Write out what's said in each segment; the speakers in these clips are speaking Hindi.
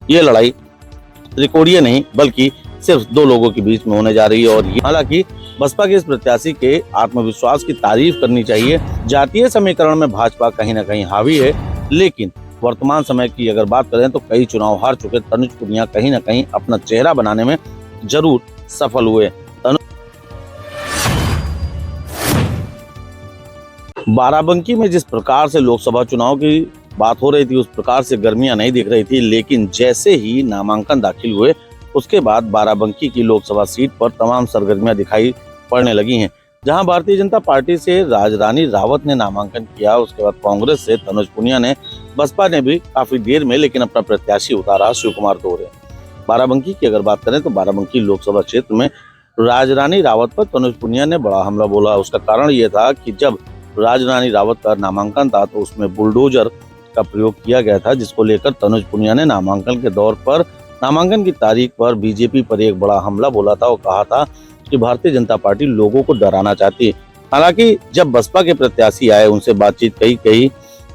ये लड़ाई त्रिकोणीय नहीं बल्कि सिर्फ दो लोगों के बीच में होने जा रही है। और हालांकि बसपा के इस प्रत्याशी के आत्मविश्वास की तारीफ करनी चाहिए। जातीय समीकरण में भाजपा कहीं न कहीं हावी है, लेकिन वर्तमान समय की अगर बात करें तो कई चुनाव हार चुके तनुज पुनिया कहीं न कहीं अपना चेहरा बनाने में जरूर सफल हुए। बाराबंकी में जिस प्रकार से लोकसभा चुनाव की बात हो रही थी उस प्रकार से गर्मियां नहीं दिख रही थी, लेकिन जैसे ही नामांकन दाखिल हुए उसके बाद बाराबंकी की लोकसभा सीट पर तमाम सरगर्मियां दिखाई पड़ने लगी हैं। जहां भारतीय जनता पार्टी से राजरानी रावत ने नामांकन किया, उसके बाद कांग्रेस से तनुज पुनिया ने, बसपा ने भी काफी देर में लेकिन अपना प्रत्याशी उतारा शिव कुमार दोहरे। बाराबंकी की अगर बात करें तो बाराबंकी लोकसभा क्षेत्र में राजरानी रावत पर तनुज पुनिया ने बड़ा हमला बोला। उसका कारण ये था कि जब राजरानी रावत का नामांकन था तो उसमें बुलडोजर का प्रयोग किया गया था, जिसको लेकर तनुज पुनिया ने नामांकन के दौर पर नामांकन की तारीख पर बीजेपी पर एक बड़ा हमला बोला था और कहा था कि भारतीय जनता पार्टी लोगों को डराना चाहती है। हालांकि जब बसपा के प्रत्याशी आए उनसे बातचीत कही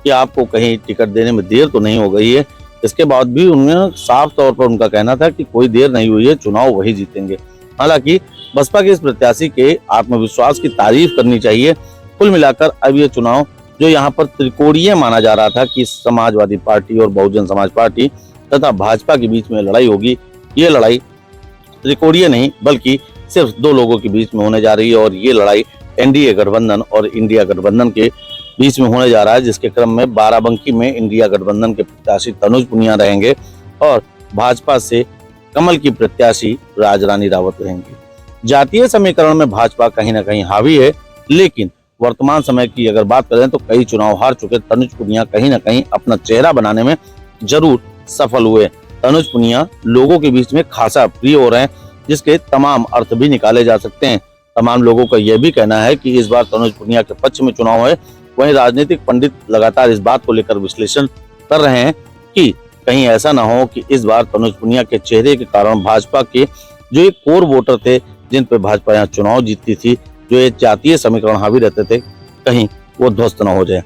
कि आपको कहीं टिकट देने में देर तो नहीं हो गई है, इसके बाद भी उन्होंने साफ तौर पर उनका कहना था कि कोई देर नहीं हुई है, चुनाव वही जीतेंगे। हालांकि बसपा के इस प्रत्याशी के आत्मविश्वास की तारीफ करनी चाहिए। कुल मिलाकर अब ये चुनाव जो यहाँ पर त्रिकोणीय माना जा रहा था कि समाजवादी पार्टी और बहुजन समाज पार्टी तथा भाजपा के बीच में लड़ाई होगी, ये लड़ाई त्रिकोणीय नहीं बल्कि सिर्फ दो लोगों के बीच में होने जा रही है। और ये लड़ाई एनडीए गठबंधन और इंडिया गठबंधन के बीच में होने जा रहा है, जिसके क्रम में बाराबंकी में इंडिया गठबंधन के प्रत्याशी तनुज पुनिया रहेंगे और भाजपा से कमल की प्रत्याशी राजरानी रावत रहेंगी। जातीय समीकरण में भाजपा कहीं न कहीं हावी है, लेकिन वर्तमान समय की अगर बात करें तो कई चुनाव हार चुके तनुज पुनिया कहीं न कहीं अपना चेहरा बनाने में जरूर सफल हुए। तनुज पुनिया लोगों के बीच में खासा प्रिय हो रहे हैं, जिसके तमाम अर्थ भी निकाले जा सकते हैं। तमाम लोगों का यह भी कहना है कि इस बार तनुज पुनिया के पक्ष में चुनाव है। वहीं राजनीतिक पंडित लगातार इस बात को लेकर विश्लेषण कर रहे हैं कि कहीं ऐसा ना हो कि इस बार तनुज पुनिया के चेहरे के कारण भाजपा के जो एक कोर वोटर थे, जिन पे भाजपा यहाँ चुनाव जीतती थी, जो ये जातीय समीकरण हावी रहते थे, कहीं वो ध्वस्त न हो जाए।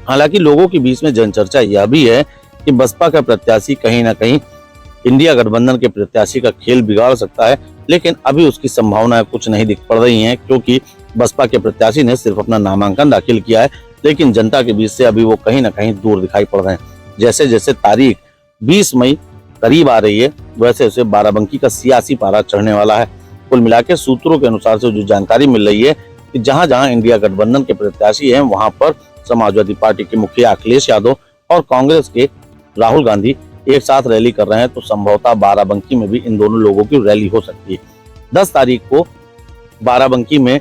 हालांकि लोगों के बीच में जनचर्चा यह भी है कि बसपा का प्रत्याशी कहीं ना कहीं इंडिया गठबंधन के प्रत्याशी का खेल बिगाड़ सकता है, लेकिन अभी उसकी संभावनाएं कुछ नहीं दिख पड़ रही हैं, क्योंकि बसपा के प्रत्याशी ने सिर्फ अपना नामांकन दाखिल किया है, लेकिन जनता के बीच से अभी वो कहीं ना कहीं दूर दिखाई पड़ रहे हैं। जैसे जैसे तारीख 20 मई करीब आ रही है, वैसे वैसे बाराबंकी का सियासी पारा चढ़ने वाला है। कुल मिलाकर सूत्रों के अनुसार से जो जानकारी मिल रही है कि जहां जहां इंडिया गठबंधन के प्रत्याशी हैं, वहां पर समाजवादी पार्टी के मुखिया अखिलेश यादव और कांग्रेस के राहुल गांधी एक साथ रैली कर रहे हैं, तो संभवतः बाराबंकी में भी इन दोनों लोगों की रैली हो सकती है। 10 तारीख को बाराबंकी में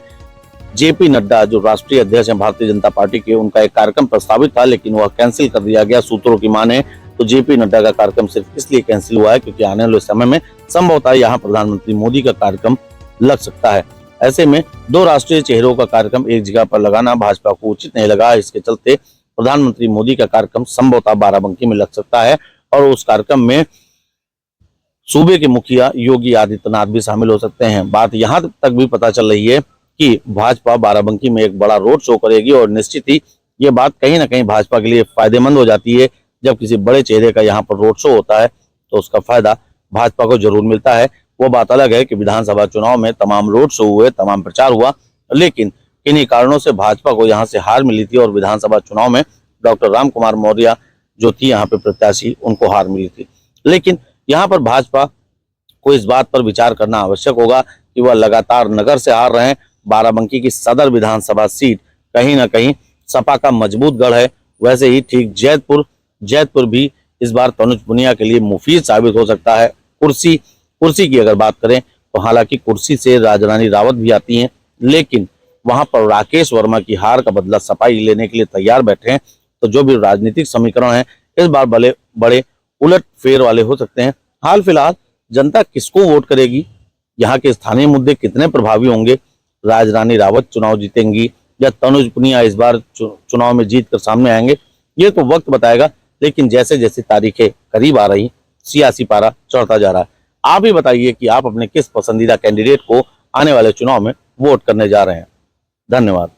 जेपी नड्डा जो राष्ट्रीय अध्यक्ष हैं भारतीय जनता पार्टी के, उनका एक कार्यक्रम प्रस्तावित था, लेकिन वह कैंसिल कर दिया गया। सूत्रों की माने तो जेपी नड्डा का कार्यक्रम सिर्फ इसलिए कैंसिल हुआ है क्योंकि आने वाले समय में संभवतः यहाँ प्रधानमंत्री मोदी का कार्यक्रम लग सकता है। ऐसे में दो राष्ट्रीय चेहरों का कार्यक्रम एक जगह पर लगाना भाजपा को उचित नहीं लगा। इसके चलते प्रधानमंत्री मोदी का कार्यक्रम संभवतः बाराबंकी में लग सकता है और उस कार्यक्रम में सूबे के मुखिया योगी आदित्यनाथ भी शामिल हो सकते हैं। बात यहाँ तक भी पता चल रही है कि भाजपा बाराबंकी में एक बड़ा रोड शो करेगी और निश्चित ही ये बात कहीं ना कहीं भाजपा के लिए फायदेमंद हो जाती है। जब किसी बड़े चेहरे का यहाँ पर रोड शो होता है तो उसका फायदा भाजपा को जरूर मिलता है। वो बात अलग है कि विधानसभा चुनाव में तमाम रोड शो हुए, तमाम प्रचार हुआ, लेकिन किन्हीं कारणों से भाजपा को यहाँ से हार मिली थी और विधानसभा चुनाव में डॉक्टर राम कुमार मौर्य जो थी यहाँ पे प्रत्याशी, उनको हार मिली थी। लेकिन यहाँ पर भाजपा को इस बात पर विचार करना आवश्यक होगा कि वह लगातार नगर से हार रहे हैं। बाराबंकी की सदर विधानसभा सीट कहीं ना कहीं सपा का मजबूत गढ़ है। वैसे ही ठीक जैतपुर भी इस बार तनुज पुनिया के लिए मुफीद साबित हो सकता है। कुर्सी की अगर बात करें तो हालांकि कुर्सी से राजरानी रावत भी आती हैं, लेकिन वहां पर राकेश वर्मा की हार का बदला सपा ही लेने के लिए तैयार बैठे हैं। तो जो भी राजनीतिक समीकरण है इस बार बड़े उलट फेर वाले हो सकते हैं। हाल फिलहाल जनता किसको वोट करेगी, यहाँ के स्थानीय मुद्दे कितने प्रभावी होंगे, राजरानी रावत चुनाव जीतेंगी या तनुज पुनिया इस बार चुनाव में जीत कर सामने आएंगे, ये तो वक्त बताएगा। लेकिन जैसे जैसे तारीखें करीब आ रही, सियासी पारा चढ़ता जा रहा है। आप ही बताइए कि आप अपने किस पसंदीदा कैंडिडेट को आने वाले चुनाव में वोट करने जा रहे हैं। धन्यवाद।